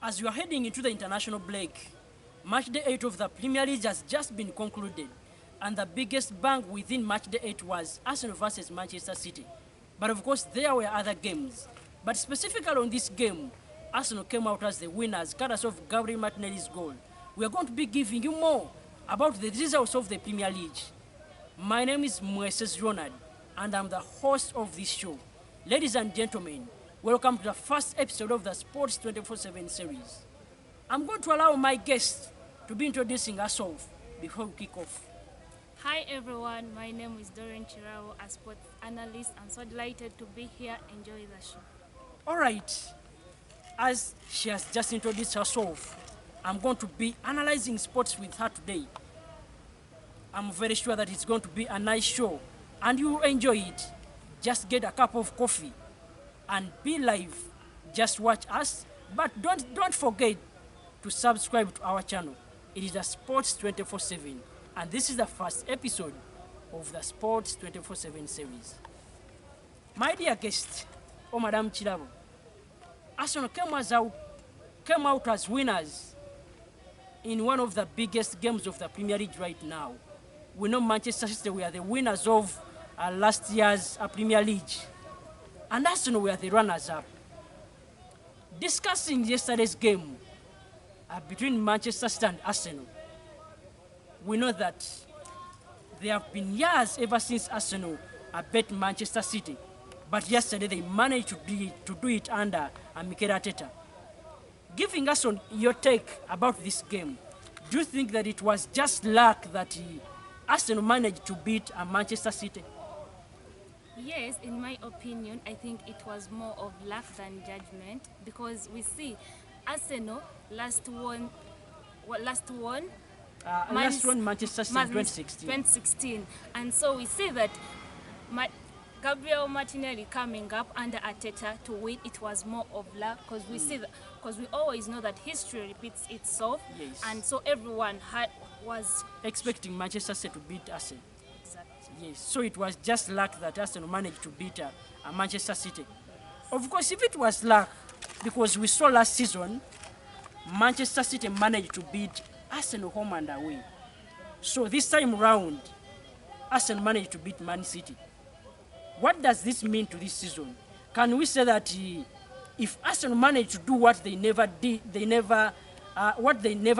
As we are heading into the international break, match day 8 of the Premier League has just been concluded, and the biggest bang within match day 8 was Arsenal versus Manchester City. But of course, there were other games. But specifically on this game, Arsenal came out as the winners, courtesy of Gabriel Martinelli's goal. We are going to be giving you more about the results of the Premier League. My name is Moises Ronald, and I'm the host of this show. Ladies and gentlemen, welcome to the first episode of the Sports 24/7 series. I'm going to allow my guest to be introducing herself before we kick off. Hi everyone, my name is Doreen Chirao, a sports analyst. I'm so delighted to be here. Enjoy the show. All right, as she has just introduced herself, I'm going to be analyzing sports with her today. I'm very sure that it's going to be a nice show and you will enjoy it. Just get a cup of coffee and be live. Just watch us, but don't forget to subscribe to our channel. It is the Sports 24/7, and this is the first episode of the Sports 24/7 series. My dear guest, Madam Chirabo, Arsenal came out as winners in one of the biggest games of the Premier League right now. We know Manchester City were the winners of last year's Premier League, and Arsenal were the runners-up. Discussing yesterday's game between Manchester City and Arsenal, we know that there have been years ever since Arsenal beat Manchester City, but yesterday they managed to do it under Mikel Arteta. Giving us on your take about this game, do you think that it was just luck that Arsenal managed to beat Manchester City? Yes, in my opinion, I think it was more of luck than judgment, because we see Arsenal last won Manchester City in 2016. And so we see that Gabriel Martinelli coming up under Arteta to win, it was more of luck, because we see that, because we always know that history repeats itself. Yes. And so everyone was expecting Manchester City to beat Arsenal. Exactly. Yes, so it was just luck that Arsenal managed to beat Manchester City. Of course, if it was luck, because we saw last season, Manchester City managed to beat Arsenal home and away. So this time round, Arsenal managed to beat Man City. What does this mean to this season? Can we say that if Arsenal managed to do what they never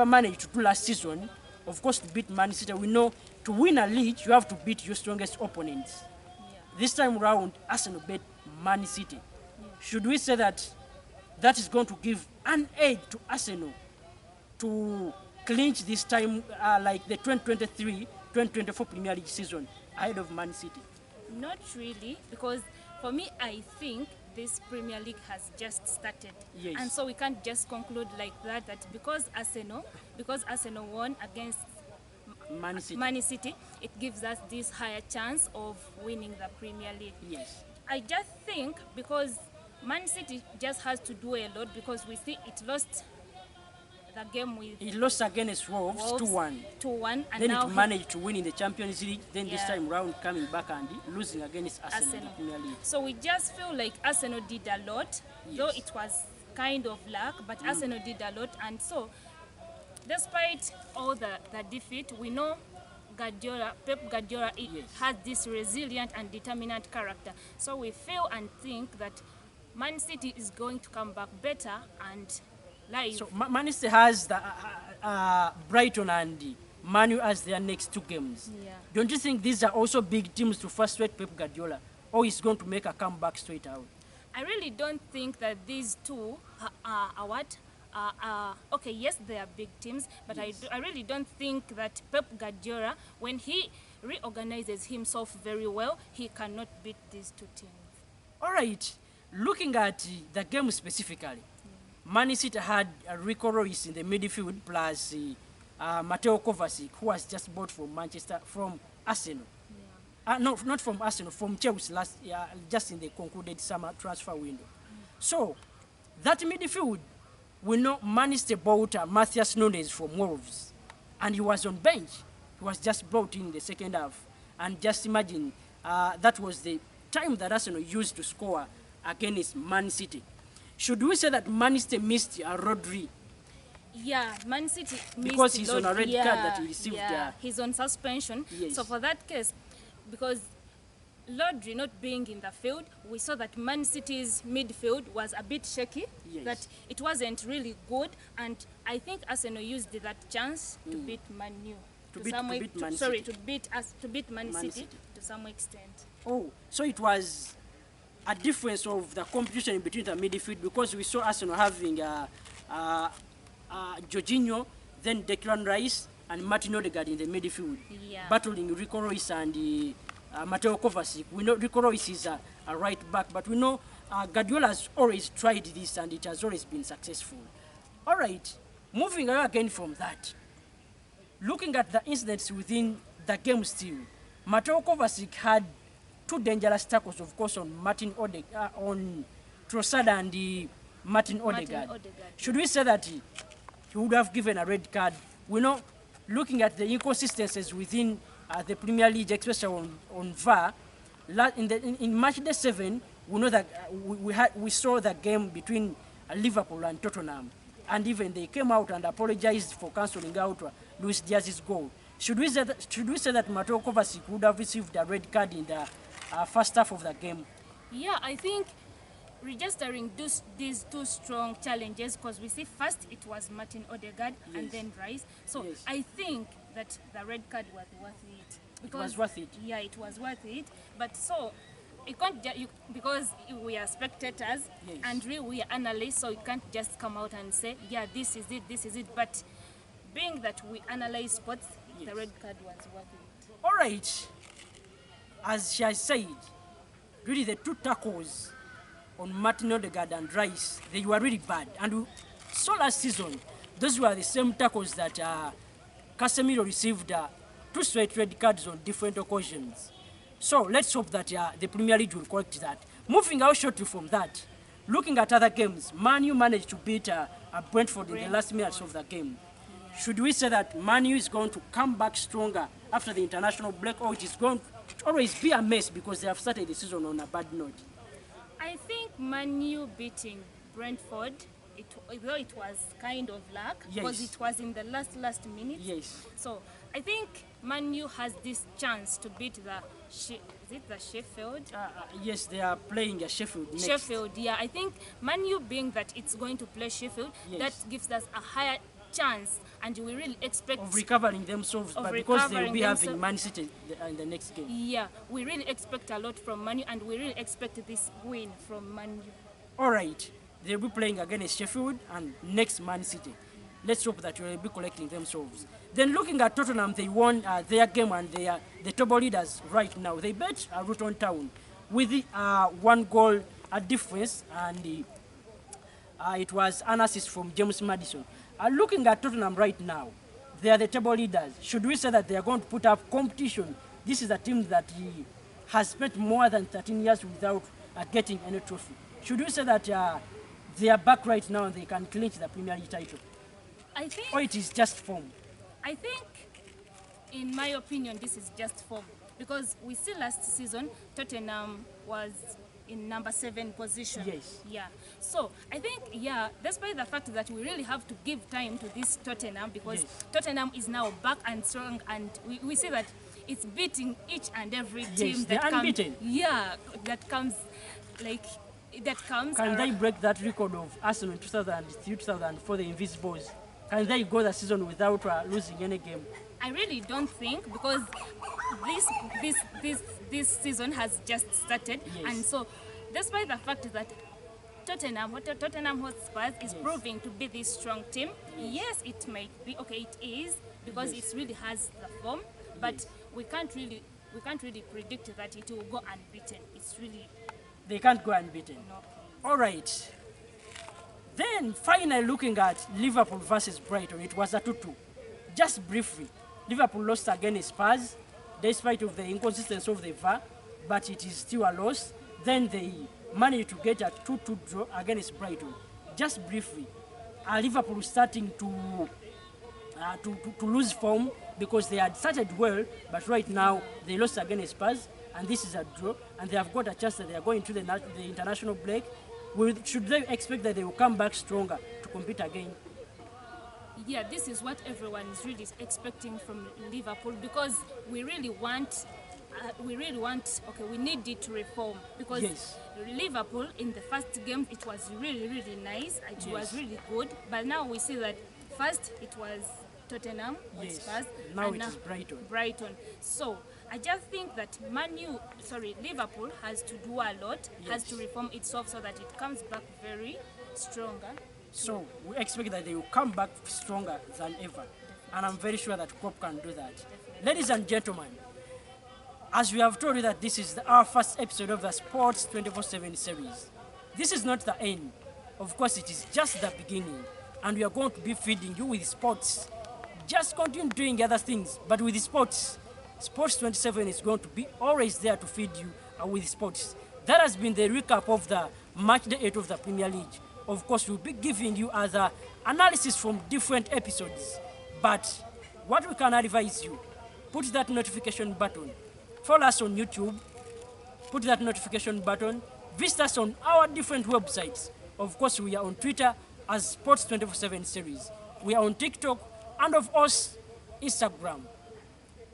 managed to do last season, of course to beat Man City, we know to win a league you have to beat your strongest opponents. Yeah. This time round, Arsenal beat Man City. Yeah. Should we say that that is going to give an edge to Arsenal to clinch this time, like the 2023-2024 Premier League season ahead of Man City? Not really, because for me, I think this Premier League has just started. Yes. And so we can't just conclude like that because Arsenal won against Man City, it gives us this higher chance of winning the Premier League. Yes. I just think because Man City just has to do a lot, because we see it lost the game with... It lost against Wolves 2-1. 2-1. And then now it managed to win in the Champions League. Then this Yeah. time round coming back and losing against Arsenal in the Premier League. So we just feel like Arsenal did a lot, though it was kind of luck, but Arsenal did a lot. And so despite all the defeat, we know Pep Guardiola has this resilient and determined character. So we feel and think that Man City is going to come back better and live. So Man City has the Brighton and Man U as their next two games. Yeah. Don't you think these are also big teams to frustrate Pep Guardiola, or he's going to make a comeback straight out? I really don't think that these two are what? Okay, yes, they are big teams, but Yes. I really don't think that Pep Guardiola, when he reorganizes himself very well, he cannot beat these two teams. All right, looking at the game specifically, Man City had Rico Reis in the midfield plus Mateo Kovacic, who was just bought from Arsenal. No, not from Arsenal, from Chelsea just in the concluded summer transfer window. So that midfield, we know Man City bought Matthias Nunes from Wolves, and he was on bench. He was just brought in the second half, and just imagine that was the time that Arsenal used to score against Man City. Should we say that Man City missed Rodri? Yeah, Man City Because missed he's lot- on a red yeah, card that he received, Yeah, he's on suspension. Yes. So for that case, because Rodri not being in the field, we saw that Man City's midfield was a bit shaky. Yes. That it wasn't really good, and I think Arsenal used that chance to beat Man U. To beat Man sorry, City. to beat Man, Man City, City. to some extent. Oh, so it was a difference of the competition between the midfield, because we saw Arsenal having Jorginho, then Declan Rice, and Martin Odegaard in the midfield, Yeah. battling Rico Royce and Mateo Kovacic. We know Rico Royce is a right back, but we know Guardiola has always tried this and it has always been successful. All right, moving away again from that, looking at the incidents within the game still, Mateo Kovacic had two dangerous tackles, of course, on on Trossard and Martin Odegaard. Odegaard. Should we say that he would have given a red card? We know, looking at the inconsistencies within the Premier League, especially on VAR, in match day 7, we know that we saw the game between Liverpool and Tottenham, and even they came out and apologized for cancelling out Luis Diaz's goal. Should we say that Mateo Kovacic would have received a red card in the first half of the game? Yeah, I think registering these two strong challenges, because we see first it was Martin Odegaard and Yes. then Rice. So Yes. I think that the red card was worth it. Was worth it? Yeah, it was worth it. But so it can't because we are spectators Yes. and really we are analysts, so you can't just come out and say, yeah, this is it, this is it. But being that we analyze sports, Yes. the red card was worth it. All right. As she has said, really the two tackles on Martin Odegaard and Rice, they were really bad. And we saw last season, those were the same tackles that Casemiro received two straight red cards on different occasions. So let's hope that the Premier League will correct that. Moving out shortly from that, looking at other games, Man U managed to beat Brentford in the last minutes of the game. Should we say that Man U is going to come back stronger after the international break, or it is going to always be a mess because they have started the season on a bad note? I think Man U beating Brentford, though it was kind of luck, because Yes. it was in the last minute. Yes. So I think Man U has this chance to beat the Sheffield? Yes, they are playing Sheffield next. Sheffield, yeah. I think Man U, being that it's going to play Sheffield, Yes. that gives us a higher chance, and we really expect Of recovering themselves, Of but because they'll recovering be having themselves. Man City in the next game. Yeah, we really expect a lot from Man U, and we really expect this win from Man U. All right, they'll be playing against Sheffield and next Man City. Let's hope that they'll be collecting themselves. Then looking at Tottenham, they won their game and they are the table leaders right now. They beat Luton Town with 1 goal difference, and it was an assist from James Maddison. Looking at Tottenham right now, they are the table leaders. Should we say that they are going to put up competition? This is a team that has spent more than 13 years without getting any trophy. Should we say that they are back right now and they can clinch the Premier League title? I think Or it is just form? I think, in my opinion, this is just form, because we see last season Tottenham was in number 7 position. Yes. Yeah. So I think, yeah, despite the fact that we really have to give time to this Tottenham, because Yes. Tottenham is now back and strong, and we see that it's beating each and every team they're that unbeaten. that comes Can they around. break that record of Arsenal in 2003, 2004, the Invisibles? Can they go the season without losing any game? I really don't think, because this season has just started, Yes. and so despite the fact that Tottenham Hotspur is Yes. proving to be this strong team, yes, it might be okay. It is, because Yes. it really has the form, but Yes. we can't really predict that it will go unbeaten. It's really They can't go unbeaten. no. All right. Then finally looking at Liverpool versus Brighton, it was a 2-2. Just briefly, Liverpool lost against Spurs, despite of the inconsistency of the VAR, but it is still a loss. Then they managed to get a 2-2 draw against Brighton. Just briefly, Liverpool starting to lose form because they had started well, but right now they lost against Spurs, and this is a draw, and they have got a chance that they are going to the international break. Should they expect that they will come back stronger to compete again? Yeah, this is what everyone is really expecting from Liverpool, because we really want, okay, we need it to reform, because Yes. Liverpool in the first game, it was really, really nice, it was Yes. really good, but now we see that first it was Tottenham, Yes. Spurs, Now and it is Brighton. Brighton. So I just think that Liverpool has to do a lot, has to reform itself so that it comes back very stronger. So we expect that they will come back stronger than ever. And I'm very sure that Klopp can do that. Ladies and gentlemen, as we have told you that this is our first episode of the Sports 24/7 series, this is not the end. Of course, it is just the beginning. And we are going to be feeding you with sports. Just continue doing other things, but with sports. Sports 27 is going to be always there to feed you with sports. That has been the recap of the match day 8 of the Premier League. Of course, we'll be giving you other analysis from different episodes. But what we can advise you, put that notification button. Follow us on YouTube. Put that notification button. Visit us on our different websites. Of course, we are on Twitter as Sports 24/7 series. We are on TikTok and of course, Instagram.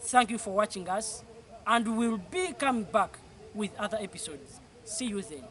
Thank you for watching us, and we'll be coming back with other episodes. See you then.